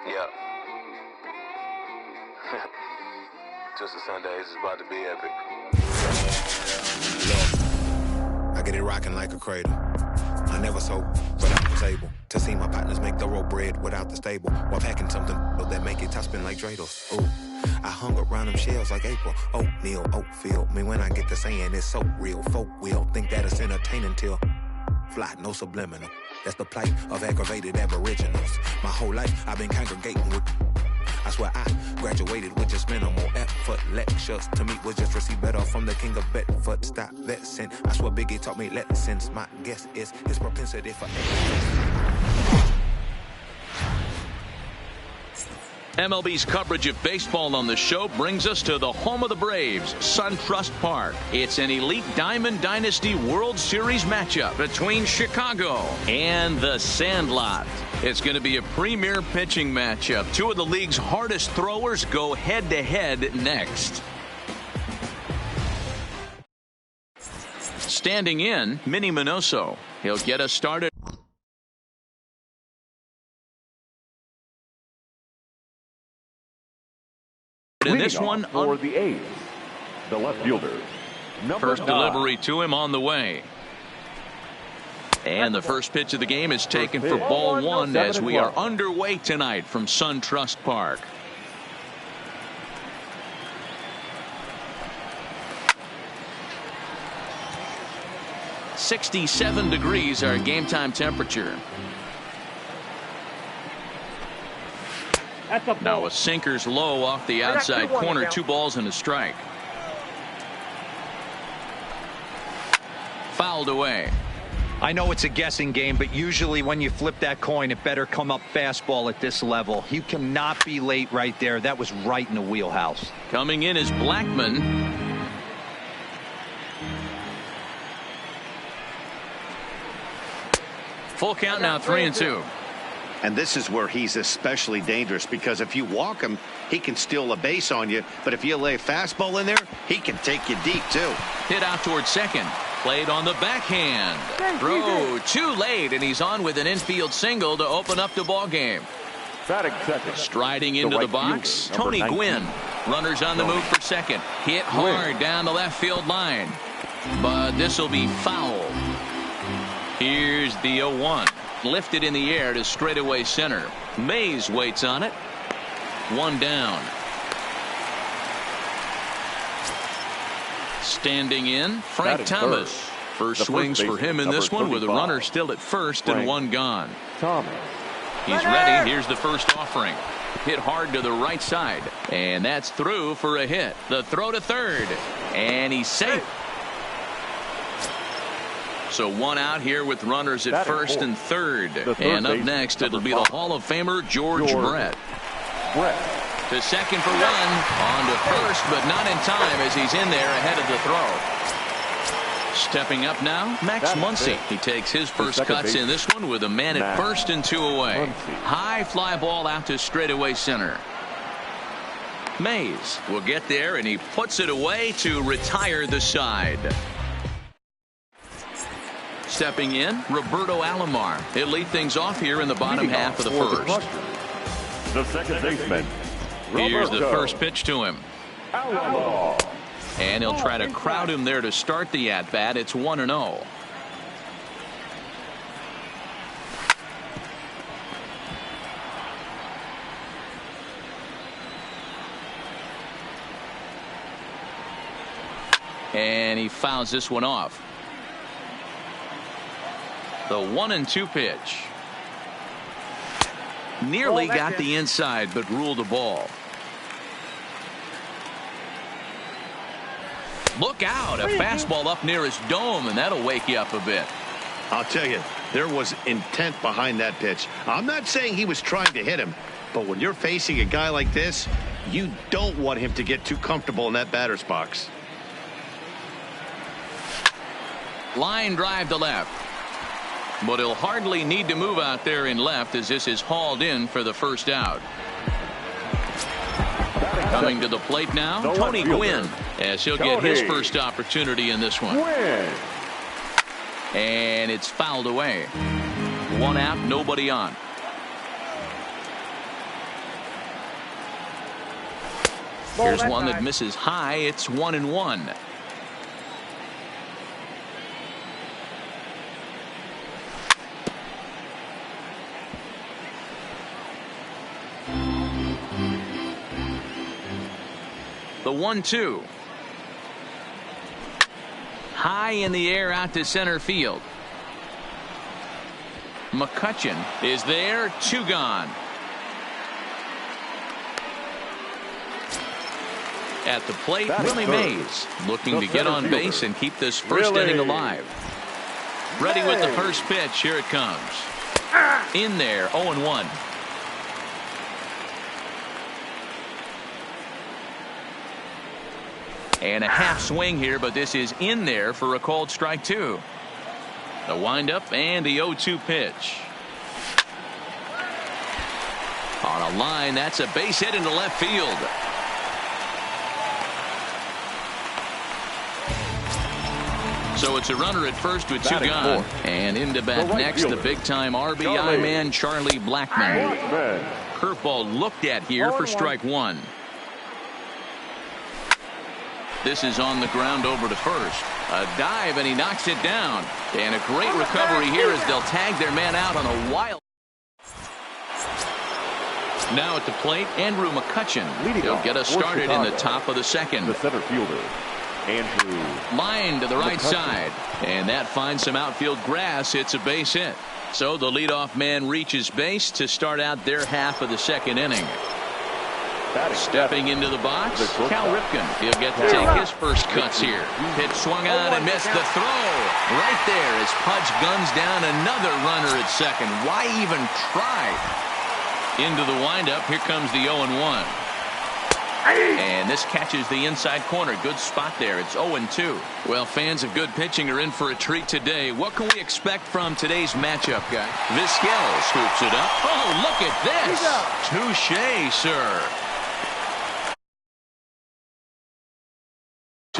Yep. Just a Sunday. This is about to be epic. Look, I get it rocking like a cradle. I never sold, but I was able to see my partners make thorough bread without the stable, while packing something that make it top spin like dreidels. Ooh, I hung around them shells like April. Oatmeal, Oatfield. Me when I get to saying it's so real. Folk will think that it's entertaining till fly, no subliminal. That's the plight of aggravated aboriginals. My whole life I've been congregating with. I swear I graduated with just minimal effort. Lectures to me was just receive better from the king of Bedford. Stop vexing. I swear Biggie taught me lessons. My guess is his propensity for MLB's coverage of baseball on the show brings us to the home of the Braves, SunTrust Park. It's an elite Diamond Dynasty World Series matchup between Chicago and the Sandlot. It's going to be a premier pitching matchup. Two of the league's hardest throwers go head-to-head next. Standing in, Minnie Minoso. He'll get us started. In this one, for the eighth, the left fielder. First delivery to him on the way. And the first pitch of the game is taken for ball one as we are underway tonight from SunTrust Park. .67 degrees our game time temperature. Now a sinker's low off the outside corner. 2 balls and a strike. Fouled away. I know it's a guessing game, but usually when you flip that coin, it better come up fastball at this level. You cannot be late right there. That was right in the wheelhouse. Coming in is Blackman. Full count now, 3-2. And this is where he's especially dangerous, because if you walk him, he can steal a base on you. But if you lay a fastball in there, he can take you deep, too. Hit out towards second. Played on the backhand. Throw too late, and he's on with an infield single to open up the ball game. Striding into the box, Tony Gwynn. Runners on the move for second. Hit hard down the left field line. But this will be foul. Here's the 0-1. Lifted in the air to straightaway center. Mays waits on it. One down. Standing in, Frank Thomas. First swings for him in this one with a runner still at first and one gone. He's ready. Here's the first offering. Hit hard to the right side. And that's through for a hit. The throw to third. And he's safe. So one out here with runners at first and third. And up next, it'll be the Hall of Famer George Brett. To second for one. On to first, but not in time as he's in there ahead of the throw. Stepping up now, Max Muncy. He takes his first cuts in this one with a man at first and 2 away. High fly ball out to straightaway center. Mays will get there, and he puts it away to retire the side. Stepping in, Roberto Alomar. He'll lead things off here in the bottom half of the first. The second baseman. Here's the first pitch to him. And he'll try to crowd him there to start the at-bat. It's 1-0. And he fouls this one off. The 1-2 pitch. Nearly got the inside, but ruled a ball. Look out, a fastball up near his dome, and that'll wake you up a bit. I'll tell you, there was intent behind that pitch. I'm not saying he was trying to hit him, but when you're facing a guy like this, you don't want him to get too comfortable in that batter's box. Line drive to left. But he'll hardly need to move out there in left as this is hauled in for the first out. Coming to the plate now, Tony Gwynn, as he'll get his first opportunity in this one. And it's fouled away. One out, nobody on. Here's one that misses high. It's 1-1. The 1-2. High in the air out to center field. McCutchen is there. 2 gone. At the plate, Willie Mays looking to get on base and keep this first inning alive. Ready with the first pitch. Here it comes. In there. 0-1. And a half swing here, but this is in there for a called strike 2. The windup and the 0-2 pitch. On a line, that's a base hit into left field. So it's a runner at first with 2 gone. And into bat next, the big-time RBI man, Charlie Blackmon. Curveball looked at here for strike 1. This is on the ground over to first. A dive, and he knocks it down. And a great recovery here as they'll tag their man out on a wild. Now at the plate, Andrew McCutchen. He'll get us started in the top of the second. The center fielder, Andrew. Line to the right side. And that finds some outfield grass. It's a base hit. So the leadoff man reaches base to start out their half of the second inning. Stepping into the box, Cal Ripken. He'll get to take his first cuts here. Pitch swung on and missed the throw. Right there as Pudge guns down another runner at second. Why even try? Into the windup. Here comes the 0-1. And this catches the inside corner. Good spot there. It's 0-2. Well, fans of good pitching are in for a treat today. What can we expect from today's matchup, guy? Vizquel scoops it up. Oh, look at this. Touche, sir.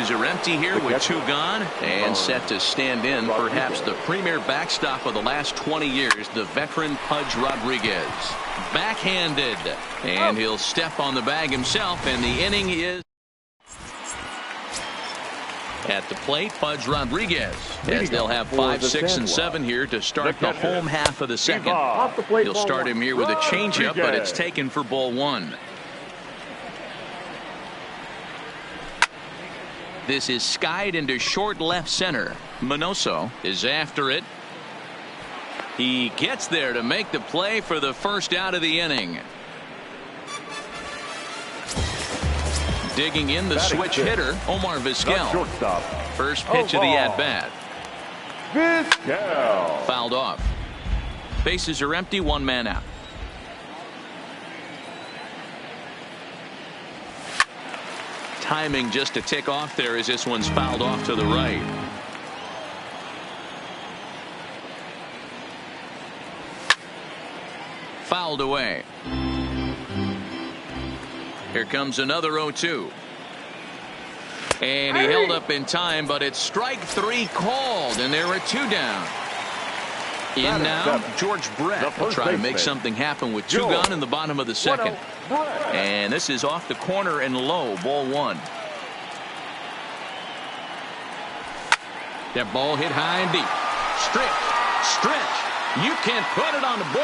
Are empty here with 2 gone and set to stand in perhaps the premier backstop of the last 20 years, the veteran Pudge Rodriguez. Backhanded, and he'll step on the bag himself, and the inning is at the plate. Pudge Rodriguez, as they'll have 5, 6, and 7 here to start the home half of the second. He'll start him here with a changeup, but it's taken for ball 1. This is skied into short left center. Minoso is after it. He gets there to make the play for the first out of the inning. Digging in the switch hitter, Omar Vizquel. First pitch of the at-bat. Fouled off. Bases are empty, 1 man out. Timing just to tick off there as this one's fouled off to the right. Fouled away. Here comes another 0-2. And he held up in time, but it's strike 3 called, and there are 2 down. In now, George Brett will try to make something happen with 2 gone in the bottom of the second. And this is off the corner and low, ball 1. That ball hit high and deep. Stretch. You can't put it on the board.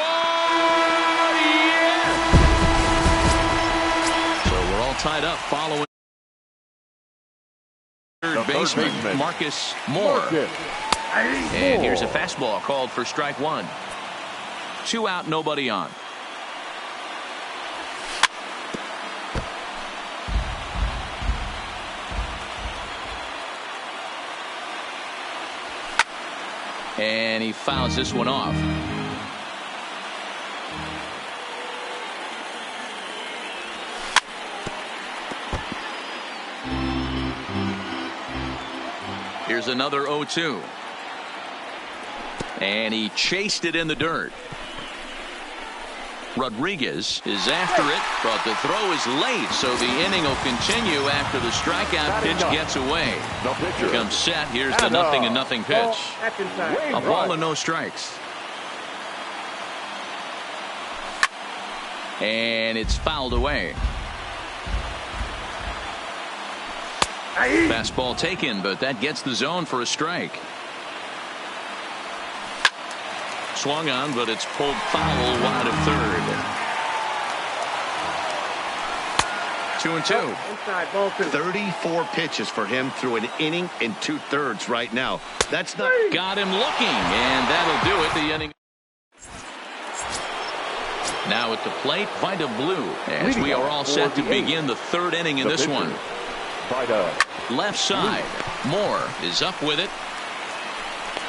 Yeah! So we're all tied up following third baseman Marcus Moore. And here's a fastball called for strike 1. 2 out, nobody on. And he fouls this one off. Here's another 0-2. And he chased it in the dirt. Rodriguez is after it, but the throw is late, so the inning will continue after the strikeout pitch gets away. Here comes set. Here's the 0-0 pitch. A ball and no strikes. And it's fouled away. Fastball taken, but that gets the zone for a strike. Swung on, but it's pulled foul wide of third. 2-2. 34 pitches for him through an inning and 2/3 right now. That's not. Got him looking, and that'll do it. The inning. Now at the plate, Vida Blue, as we are all set to begin the third inning in this one. Left side, Moore is up with it.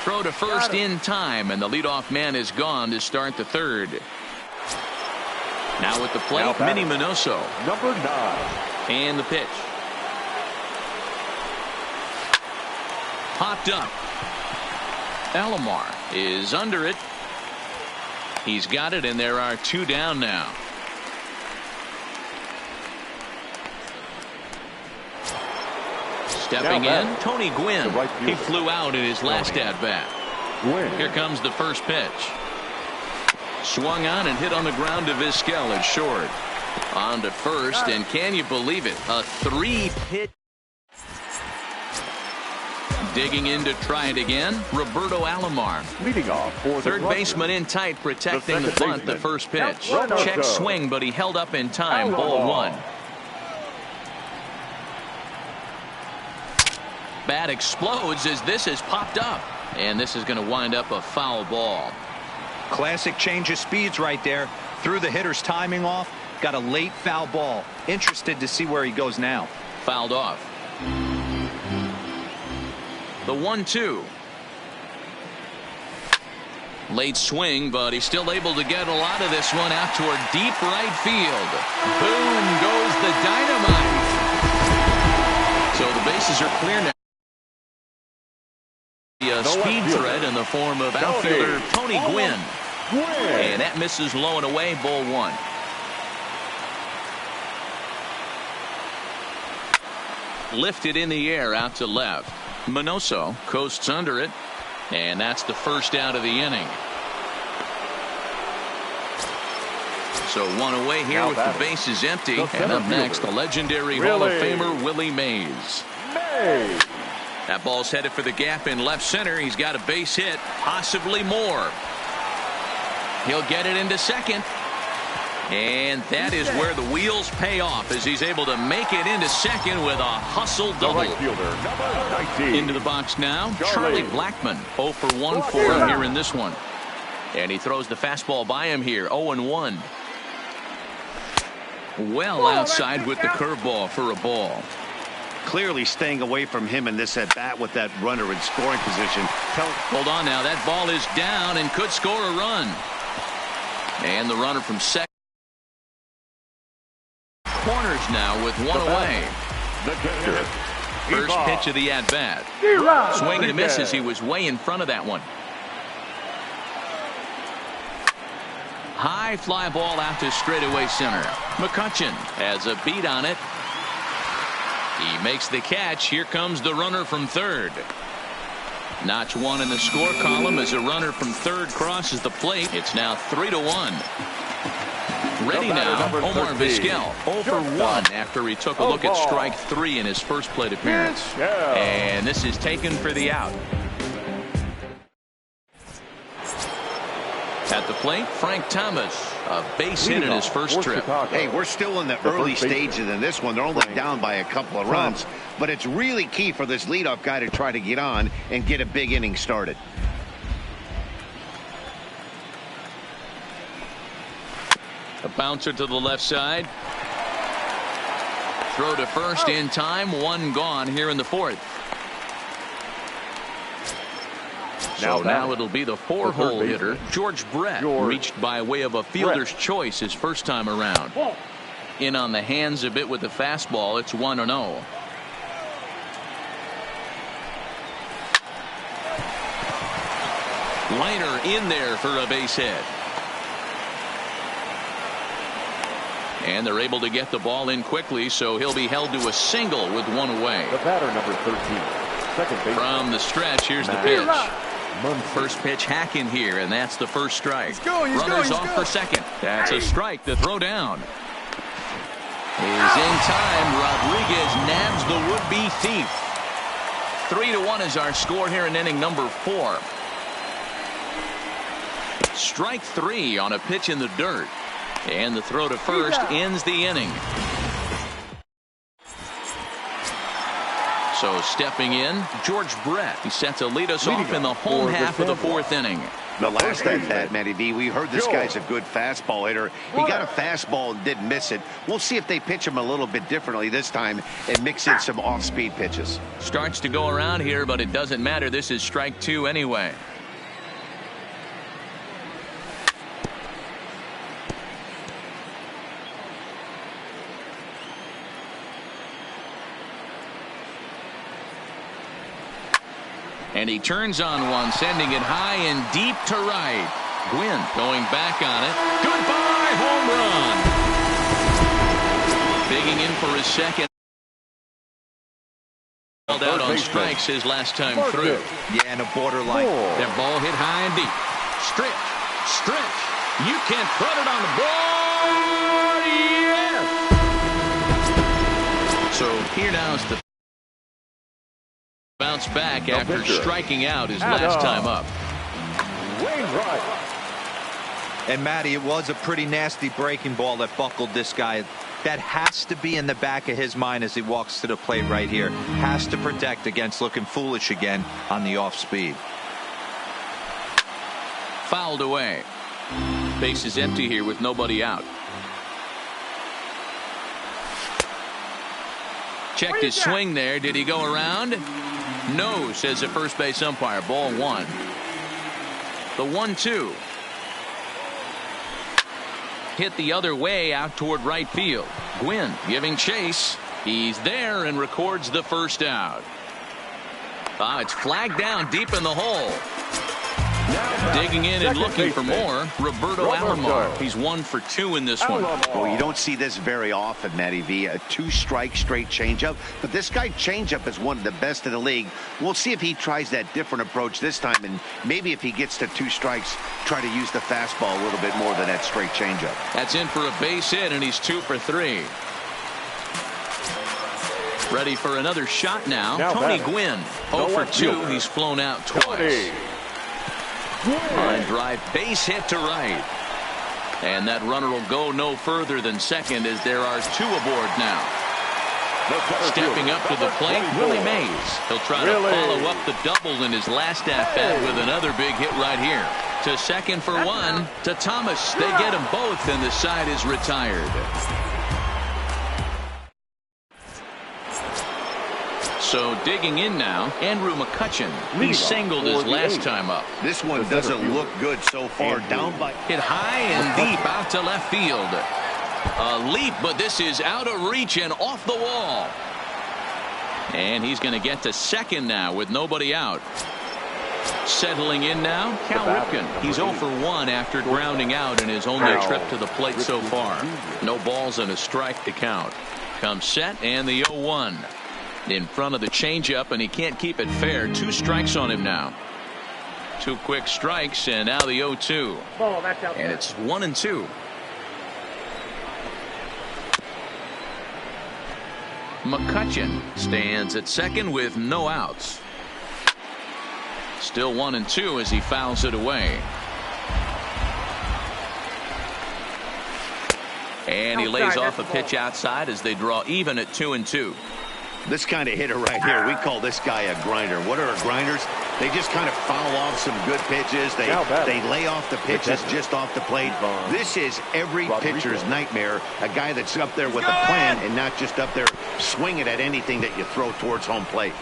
Throw to first in time, and the leadoff man is gone to start the third. Now at the plate, Minnie Minoso. Number 9. And the pitch. Popped up. Alomar is under it. He's got it, and there are 2 down now. Stepping in, Tony Gwynn. He flew out in his last at-bat. Here comes the first pitch. Swung on and hit on the ground to Vizquel at short. On to first, and can you believe it? A 3-pitch. Digging in to try it again, Roberto Alomar. Leading off for third baseman in tight, protecting the bunt. The first pitch. Check swing, but he held up in time. Ball 1. Bat explodes as this has popped up, and this is going to wind up a foul ball. Classic change of speeds right there. Threw the hitter's timing off. Got a late foul ball. Interested to see where he goes now. Fouled off. The 1-2. Late swing, but he's still able to get a lot of this one out toward deep right field. Boom goes the dynamite. So the bases are clear now. A speed threat in the form of outfielder Tony Gwynn. And that misses low and away. Ball 1. Lifted in the air out to left. Minoso coasts under it, and that's the first out of the inning. So 1 away here with the bases empty. And up next, the legendary Hall of Famer Willie Mays. That ball's headed for the gap in left center. He's got a base hit, possibly more. He'll get it into second. And that is where the wheels pay off, as he's able to make it into second with a hustle double. Into the box now, Charlie Blackmon. 0 for 1 for him here in this one. And he throws the fastball by him here. 0-1. Well outside with the curveball for a ball. Clearly staying away from him in this at bat with that runner in scoring position. Hold on now. That ball is down and could score a run. And the runner from second. Corners now with 1 away. First pitch of the at-bat. Swing and a miss as he was way in front of that one. High fly ball out to straightaway center. McCutchen has a beat on it. He makes the catch. Here comes the runner from third. Notch 1 in the score column as a runner from third crosses the plate. It's now 3-1. Ready now, Omar Vizquel. 0 for 1 after he took a look at strike 3 in his first plate appearance. And this is taken for the out. At the plate, Frank Thomas, a base hit in his first trip. Hey, we're still in the early stages in this one. They're only down by a couple of runs, but it's really key for this leadoff guy to try to get on and get a big inning started. A bouncer to the left side. Throw to first in time. 1 gone here in the 4th. So now it'll be the 4-hole hitter, George Brett, reached by way of a fielder's choice his first time around. In on the hands a bit with the fastball. It's 1-0. Liner in there for a base hit. And they're able to get the ball in quickly, so he'll be held to a single with 1 away. The batter, number 13, second base. From the stretch, here's the pitch. First pitch hack in here, and that's the first strike. Runners off for second. That's a strike to throw down. is in time. Rodriguez nabs the would-be thief. 3-1 is our score here in inning number 4. Strike 3 on a pitch in the dirt. And the throw to first ends the inning. So stepping in, George Brett. He set to lead us off in the home half of the 4th inning. The last at that, Matty V, we heard this guy's a good fastball hitter. He got a fastball and didn't miss it. We'll see if they pitch him a little bit differently this time and mix in some off-speed pitches. Starts to go around here, but it doesn't matter. This is strike 2 anyway. And he turns on one, sending it high and deep to right. Gwynn going back on it. Goodbye, home run. Bigging in for his second. Held out on strikes his last time through. Yeah, and a borderline. That ball hit high and deep. Stretch. You can't put it on the board. Yes. So here now is the bounce back after striking out his last time up. And Matty, it was a pretty nasty breaking ball that buckled this guy. That has to be in the back of his mind as he walks to the plate right here. Has to protect against looking foolish again on the off speed. Fouled away. Base is empty here with nobody out. Checked his swing there. Did he go around? No, says the first base umpire. Ball 1. The 1-2. Hit the other way out toward right field. Gwynn giving chase. He's there and records the first out. It's flagged down deep in the hole. Digging in and looking for more, Roberto Alomar. He's 1 for 2 in this one. Well, you don't see this very often, Matty V. A 2-strike straight changeup. But this guy changeup is one of the best in the league. We'll see if he tries that different approach this time. And maybe if he gets to 2 strikes, try to use the fastball a little bit more than that straight changeup. That's in for a base hit, and he's 2 for 3. Ready for another shot now. Tony Gwynn. 0 for 2. He's flown out twice. Line drive, base hit to right. And that runner will go no further than second as there are 2 aboard now. Stepping up to the plate, Willie Mays. He'll try to follow up the double in his last at-bat with another big hit right here. To second for 1, to Thomas. They get them both, and the side is retired. So digging in now, Andrew McCutchen. He singled his last time up. This one doesn't look good so far. Down by hit high and deep out to left field. A leap, but this is out of reach and off the wall. And he's going to get to second now with nobody out. Settling in now, Cal Ripken. He's 0 for 1 after grounding out in his only trip to the plate so far. No balls and a strike to count. Comes set and the 0-1. In front of the changeup, and he can't keep it fair. 2 strikes on him now. 2 quick strikes, and now the 0-2. And it's 1-2. McCutchen stands at second with no outs. Still 1-2 as he fouls it away. And he lays off a pitch outside as they draw even at 2-2. This kind of hitter right here, we call this guy a grinder. What are grinders? They just kind of foul off some good pitches. They lay off the pitches just off the plate. This is every pitcher's nightmare. A guy that's up there with a plan and not just up there swinging at anything that you throw towards home plate.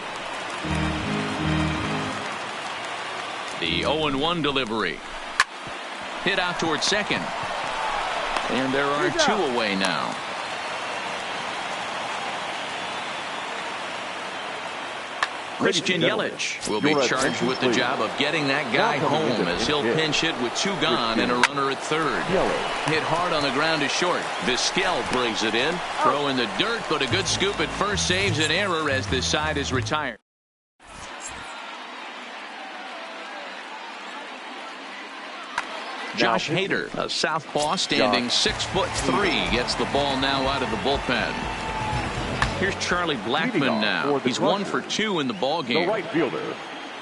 The 0-1 delivery. Hit out towards second. And there are 2 away now. Christian Yelich will be charged with the job of getting that guy home as he'll pinch hit with 2 gone and a runner at third. Hit hard on the ground to short. Vizquel brings it in. Throw in the dirt, but a good scoop at first saves an error as this side is retired. Josh Hader, a southpaw standing 6'3", gets the ball now out of the bullpen. Here's Charlie Blackmon now. He's 1 for 2 in the ball game. The right fielder.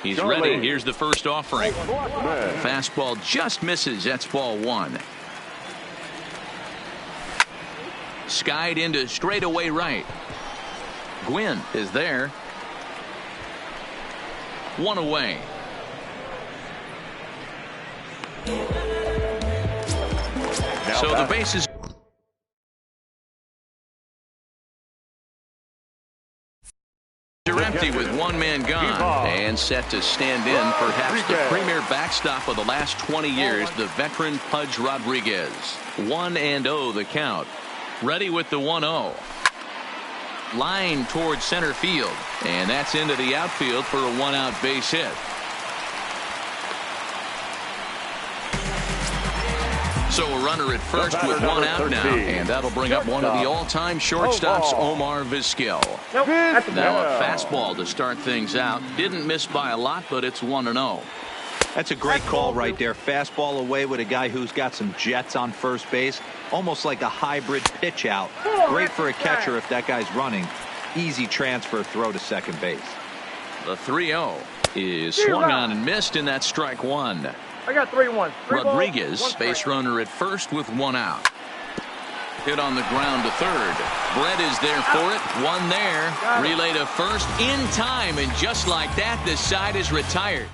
He's ready. Here's the first offering. Fastball just misses. That's ball 1. Skied into straightaway right. Gwynn is there. 1 away. So the bases are empty with 1 man gone and set to stand in perhaps the premier backstop of the last 20 years, the veteran Pudge Rodriguez. 1-0 the count. Ready with the 1-0. Line towards center field, and that's into the outfield for a 1-out base hit. So a runner at first with 1 out now, and that'll bring up one of the all-time shortstops, Omar Vizquel. Now a fastball to start things out. Didn't miss by a lot, but it's 1-0. That's a great call right there. Fastball away with a guy who's got some jets on first base. Almost like a hybrid pitch out. Great for a catcher if that guy's running. Easy transfer throw to second base. The 3-0 is swung on and missed, and that's strike 1. I got 3-1. Rodriguez, base runner at first with 1 out. Hit on the ground to third. Brett is there for it. 1 there. Relay to first in time, and just like that, the side is retired.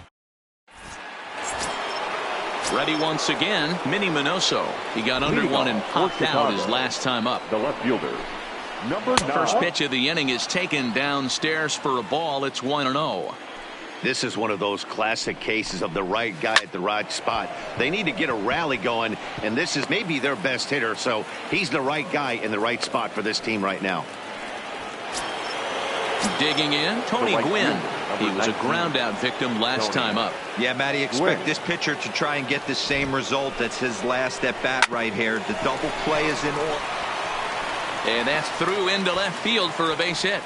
Ready once again, Minnie Minoso. He got under 1 and popped out his last time up. The left fielder. Number 9. First pitch of the inning is taken downstairs for a ball. It's 1-0. This is one of those classic cases of the right guy at the right spot. They need to get a rally going, and this is maybe their best hitter, so he's the right guy in the right spot for this team right now. Digging in, Tony Gwynn. He was a ground out victim last time up. Yeah, Matty, expect this pitcher to try and get the same result. That's his last at bat right here. The double play is in order. And that's through into left field for a base hit.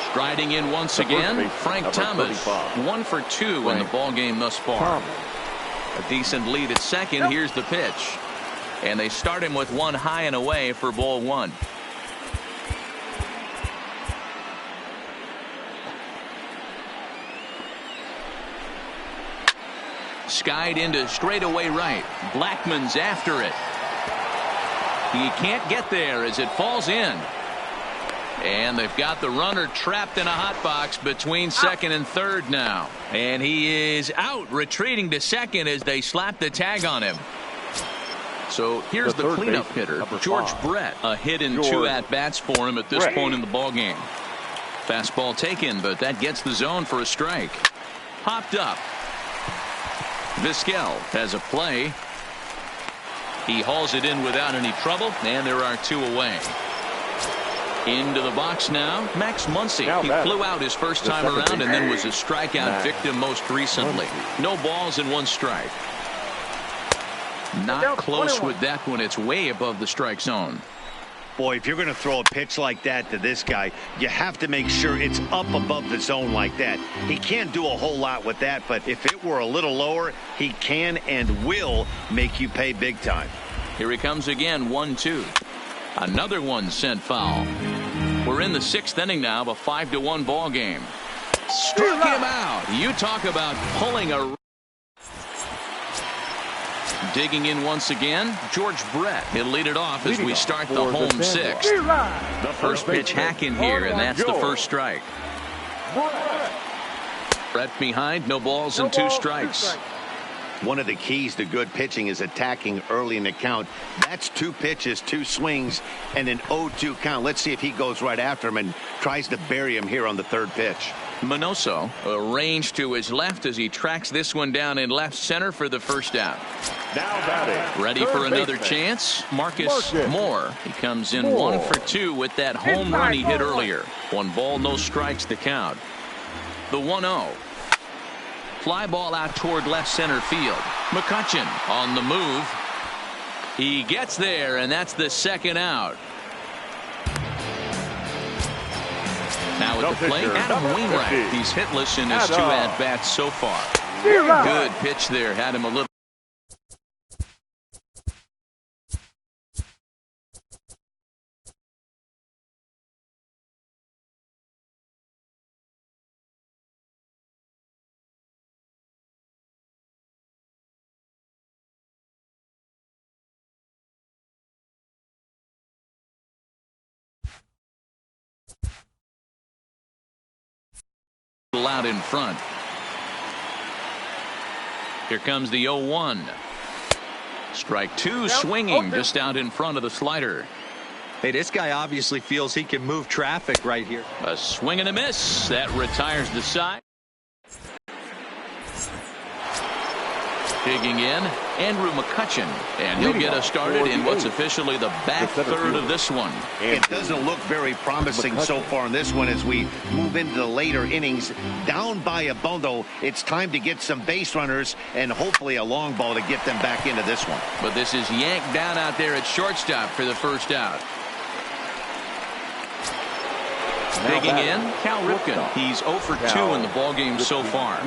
Striding in once again, Frank Thomas. 1 for 2 in the ball game thus far. A decent lead at second. Here's the pitch. And they start him with 1 high and away for ball 1. Skied into straightaway right. Blackmon's after it. He can't get there as it falls in. And they've got the runner trapped in a hot box between second and third now. And he is out, retreating to second as they slap the tag on him. So here's the cleanup hitter, George Brett. A hit in 2 at-bats for him at this point in the ballgame. Fastball taken, but that gets the zone for a strike. Popped up. Vizquel has a play. He hauls it in without any trouble, and there are 2 away. Into the box now, Max Muncy. He flew out his first time around and then was a strikeout victim most recently. No balls and 1 strike. Not close with that one. It's way above the strike zone. Boy, if you're going to throw a pitch like that to this guy, you have to make sure it's up above the zone like that. He can't do a whole lot with that, but if it were a little lower, he can and will make you pay big time. Here he comes again, 1-2. Another one sent foul. We're in the 6th inning now of a 5-1 ball game. Struck him out. You talk about pulling a... Digging in once again, George Brett. He'll lead it off as we start the home 6th. The first pitch hack in here, and that's the first strike. Brett behind, no balls and 2 strikes. One of the keys to good pitching is attacking early in the count. That's 2 pitches, 2 swings, and an 0-2 count. Let's see if he goes right after him and tries to bury him here on the 3rd pitch. Minoso arranged to his left as he tracks this one down in left center for the first out. Now batting. Ready for another chance? Marcus Moore. He comes in 1 for 2 with that home run he hit earlier. 1 ball, no strikes to count. The 1-0. Fly ball out toward left center field. McCutchen on the move. He gets there, and that's the 2nd out. Now at the plate, Adam Wainwright. He's hitless in his 2 at-bats so far. Good pitch there. Had him a little. Out in front. Here comes the 0-1. Strike two, swinging just out in front of the slider. Hey, this guy obviously feels he can move traffic right here. A swing and a miss. That retires the side. Digging in, Andrew McCutcheon, and he'll get us started in what's officially the back third of this one. It doesn't look very promising so far in this one as we move into the later innings. Down by a bundle, it's time to get some base runners and hopefully a long ball to get them back into this one. But this is yanked down out there at shortstop for the first out. Digging in, Cal Ripken. He's 0 for 2 in the ballgame so far.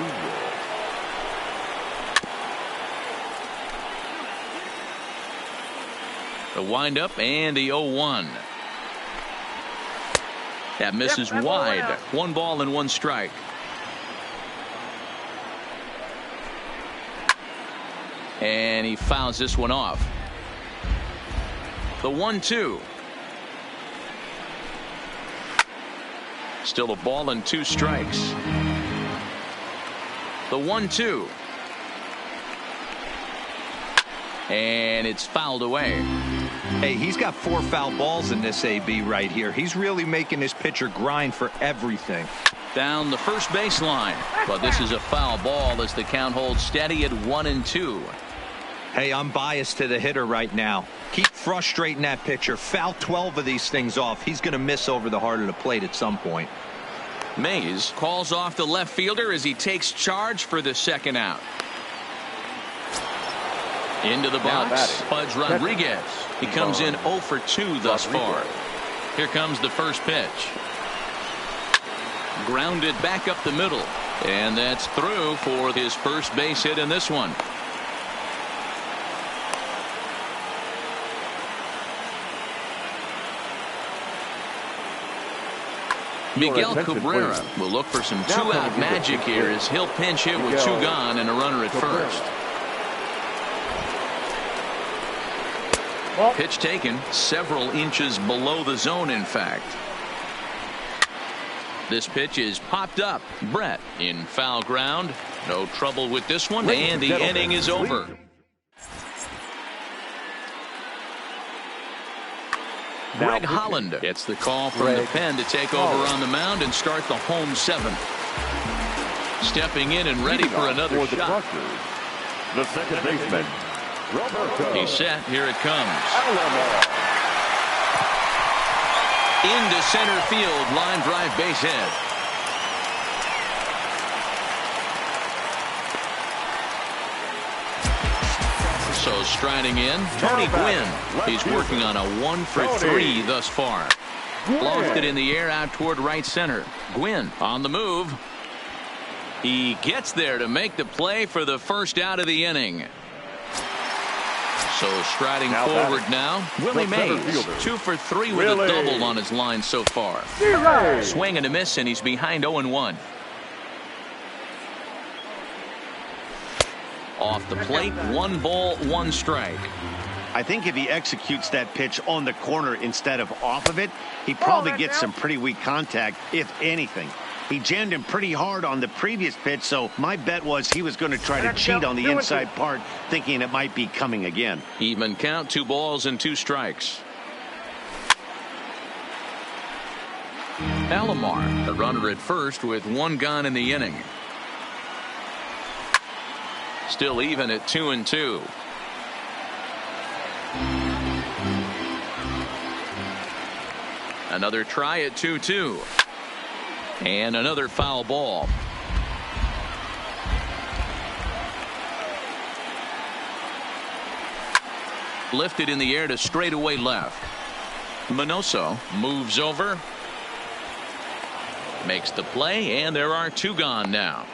The windup and the 0-1. That misses wide. 1 ball and 1 strike. And he fouls this one off. The 1-2. Still a ball and 2 strikes. The 1-2. And it's fouled away. Hey, he's got 4 foul balls in this AB right here. He's really making his pitcher grind for everything. Down the first baseline. But this is a foul ball as the count holds steady at 1-2. Hey, I'm biased to the hitter right now. Keep frustrating that pitcher. Foul 12 of these things off. He's going to miss over the heart of the plate at some point. Mays calls off the left fielder as he takes charge for the second out. Into the box, Pudge Rodriguez. He comes in 0 for 2 thus far. Here comes the first pitch. Grounded back up the middle. And that's through for his first base hit in this one. Miguel Cabrera will look for some 2-out magic here as he'll pinch hit with 2 gone and a runner at first. Pitch taken several inches below the zone, in fact. This pitch is popped up. Brett in foul ground. No trouble with this one, and the inning is over. Greg Holland gets the call from the pen to take over on the mound and start the home 7th. Stepping in and ready for another shot. The second baseman. He's set. Here it comes. Into center field. Line drive base hit. So striding in, Tony Gwynn. He's working on a 1 for 3 thus far. Lost it in the air out toward right center. Gwynn on the move. He gets there to make the play for the first out of the inning. So striding forward now, Willie Mays, 2 for 3 with a double on his line so far. Swing and a miss, and he's behind 0-1. Off the plate, 1 ball, 1 strike. I think if he executes that pitch on the corner instead of off of it, he probably gets some pretty weak contact, if anything. He jammed him pretty hard on the previous pitch, so my bet was he was going to try to cheat on the inside part, thinking it might be coming again. Even count, 2 balls and 2 strikes. Alomar, the runner at first with 1 gone in the inning. Still even at 2-2. Another try at 2-2. And another foul ball. Lifted in the air to straightaway left. Minoso moves over. Makes the play, and there are 2 gone now.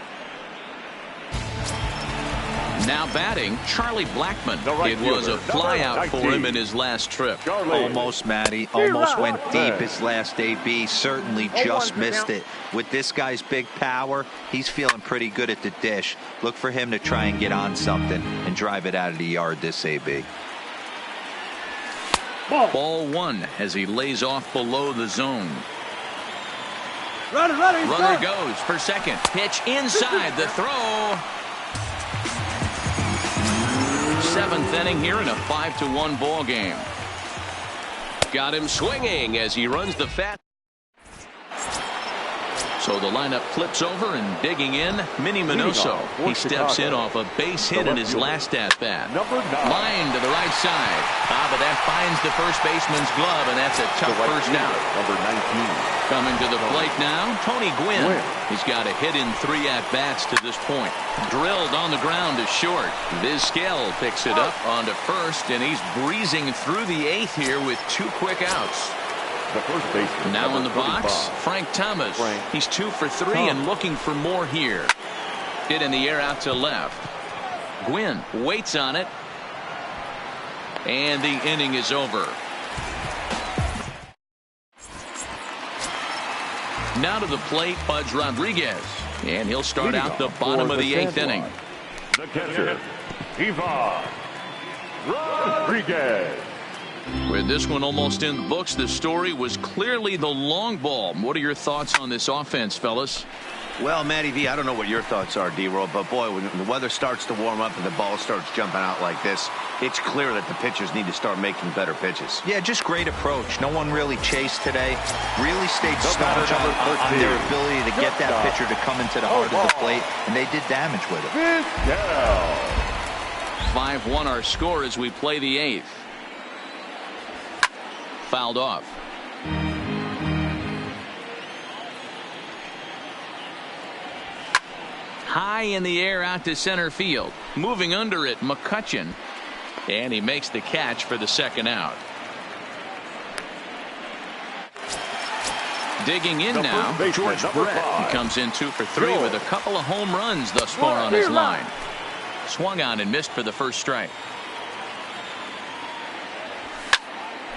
Now batting, Charlie Blackmon. It was a flyout for him in his last trip. Almost, Matty. Almost went deep his last AB. Certainly just missed it. With this guy's big power, he's feeling pretty good at the dish. Look for him to try and get on something and drive it out of the yard this AB. Ball one as he lays off below the zone. Runner goes for second. Pitch inside the throw. Seventh inning here in a 5-1 ball game. Got him swinging as he runs the fat. So the lineup flips over and digging in, Minnie Minoso. He steps in off a base hit in his last at-bat. Line to the right side. But that finds the first baseman's glove, and that's a tough first out. Number 19. Coming to the plate now, Tony Gwynn. He's got a hit in 3 at-bats to this point. Drilled on the ground to short. Vizquel picks it up onto first, and he's breezing through the 8th here with 2 quick outs. The first baseman. Now in the box, Frank Thomas. He's 2 for 3 and looking for more here. Hit in the air out to left. Gwynn waits on it. And the inning is over. Now to the plate, Pudge Rodriguez. And he'll start out the bottom of the 8th inning. The catcher, Ivan Rodriguez. With this one almost in the books, the story was clearly the long ball. What are your thoughts on this offense, fellas? Well, Matty V, I don't know what your thoughts are, D-Roll, but boy, when the weather starts to warm up and the ball starts jumping out like this, it's clear that the pitchers need to start making better pitches. Yeah, just great approach. No one really chased today. Really stayed staunch on their ability to get that pitcher to come into the heart of the plate, and they did damage with it. 5-1 our score as we play the 8th. Fouled off. High in the air out to center field. Moving under it, McCutchen. And he makes the catch for the second out. Digging in now, George Brett. He comes in 2 for 3 with a couple of home runs thus far on his line. Swung on and missed for the first strike.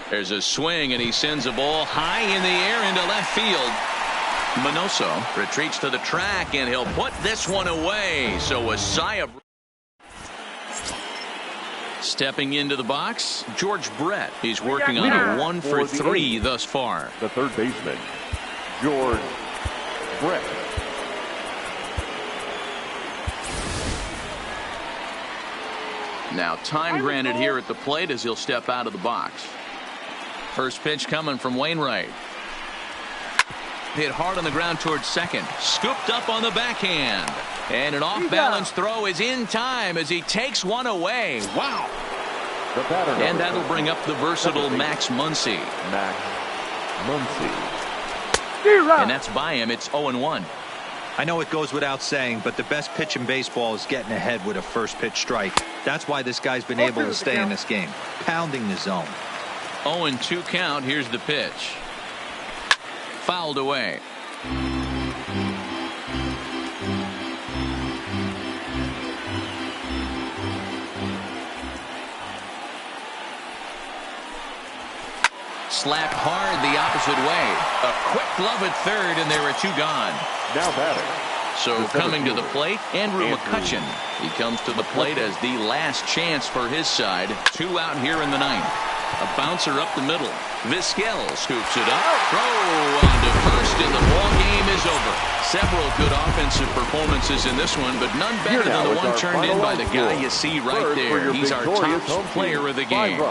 There's a swing, and he sends a ball high in the air into left field. Minoso retreats to the track, and he'll put this one away. So a sigh of... Stepping into the box, George Brett. He's working on a 1 for 3 thus far. The third baseman, George Brett. Now time granted here at the plate as he'll step out of the box. First pitch coming from Wainwright. Hit hard on the ground towards second. Scooped up on the backhand. And an off-balance throw is in time as he takes one away. Wow. And that'll bring up the versatile Max Muncy. And that's by him. It's 0-1. I know it goes without saying, but the best pitch in baseball is getting ahead with a first pitch strike. That's why this guy's been able to stay in this game. Pounding the zone. 0-2 count. Here's the pitch. Fouled away. Slapped hard the opposite way. A quick glove at third, and there are 2 gone. Now batting. So coming to the plate, Andrew McCutchen. He comes to the plate as the last chance for his side. 2 out here in the 9th. A bouncer up the middle. Vizquel scoops it up. Throw on to first, and the ball game is over. Several good offensive performances in this one, but none better than the one turned in by the guy you see right there. He's our top player of the game.